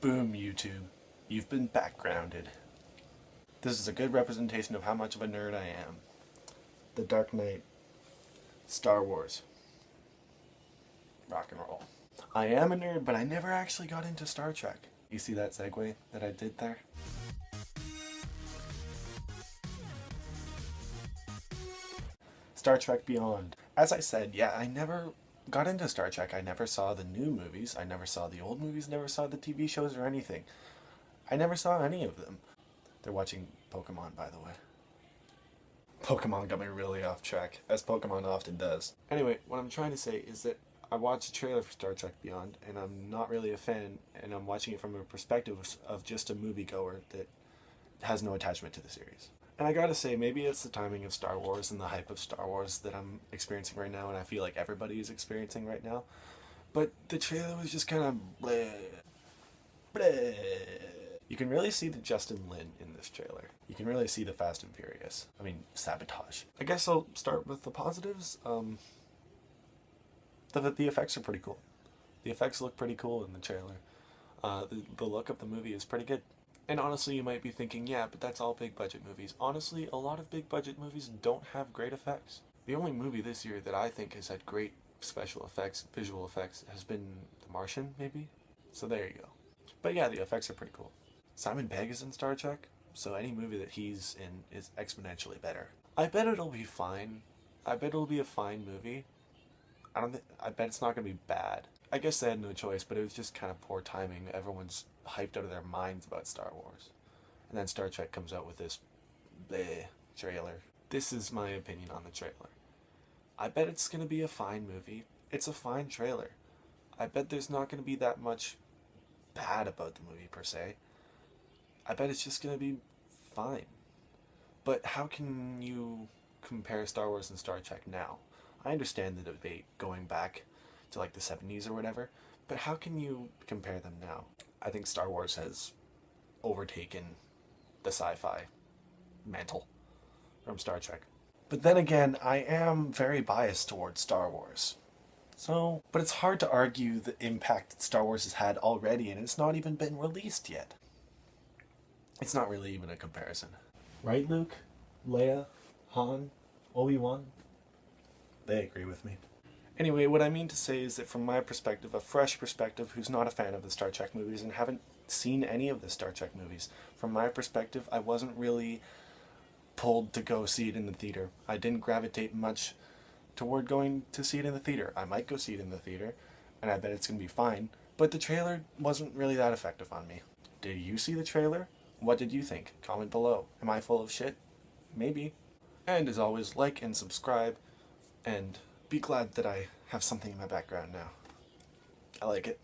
Boom, YouTube. You've been backgrounded. This is a good representation of how much of a nerd I am. The Dark Knight. Star Wars. Rock and roll. I am a nerd, but I never actually got into Star Trek. You see that segue that I did there? Star Trek Beyond. As I said, yeah, I never got into Star Trek. I never saw the new movies. I never saw the old movies, never saw the TV shows or anything. I never saw any of them. They're watching Pokemon, by the way. Pokemon got me really off track, as Pokemon often does. Anyway, what I'm trying to say is that I watched a trailer for Star Trek Beyond, and I'm not really a fan, and I'm watching it from a perspective of just a moviegoer that has no attachment to the series. And I gotta say, maybe it's the timing of Star Wars and the hype of Star Wars that I'm experiencing right now, and I feel like everybody is experiencing right now. But the trailer was just kind of bleh, bleh. You can really see the Justin Lin in this trailer. You can really see the Fast and Furious. I mean, sabotage. I guess I'll start with the positives. The effects are pretty cool. The effects look pretty cool in the trailer. The look of the movie is pretty good. And honestly, you might be thinking, yeah, but that's all big budget movies. Honestly, a lot of big budget movies don't have great effects. The only movie this year that I think has had great special effects, visual effects, has been The Martian, maybe? So there you go. But yeah, the effects are pretty cool. Simon Pegg is in Star Trek, so any movie that he's in is exponentially better. I bet it'll be fine. I bet it'll be a fine movie. I bet it's not going to be bad. I guess they had no choice, but it was just kind of poor timing. Everyone's hyped out of their minds about Star Wars. And then Star Trek comes out with this bleh trailer. This is my opinion on the trailer. I bet it's going to be a fine movie. It's a fine trailer. I bet there's not going to be that much bad about the movie per se. I bet it's just going to be fine. But how can you compare Star Wars and Star Trek now? I understand the debate going back to like the 70s or whatever, but how can you compare them now? I think Star Wars has overtaken the sci-fi mantle from Star Trek. But then again, I am very biased towards Star Wars. But it's hard to argue the impact that Star Wars has had already, and it's not even been released yet. It's not really even a comparison. Right, Luke? Leia? Han? Obi-Wan? They agree with me. Anyway, what I mean to say is that from my perspective, a fresh perspective who's not a fan of the Star Trek movies and haven't seen any of the Star Trek movies, from my perspective, I wasn't really pulled to go see it in the theater. I didn't gravitate much toward going to see it in the theater. I might go see it in the theater, and I bet it's going to be fine, but the trailer wasn't really that effective on me. Did you see the trailer? What did you think? Comment below. Am I full of shit? Maybe. And as always, like and subscribe, and be glad that I have something in my background now. I like it.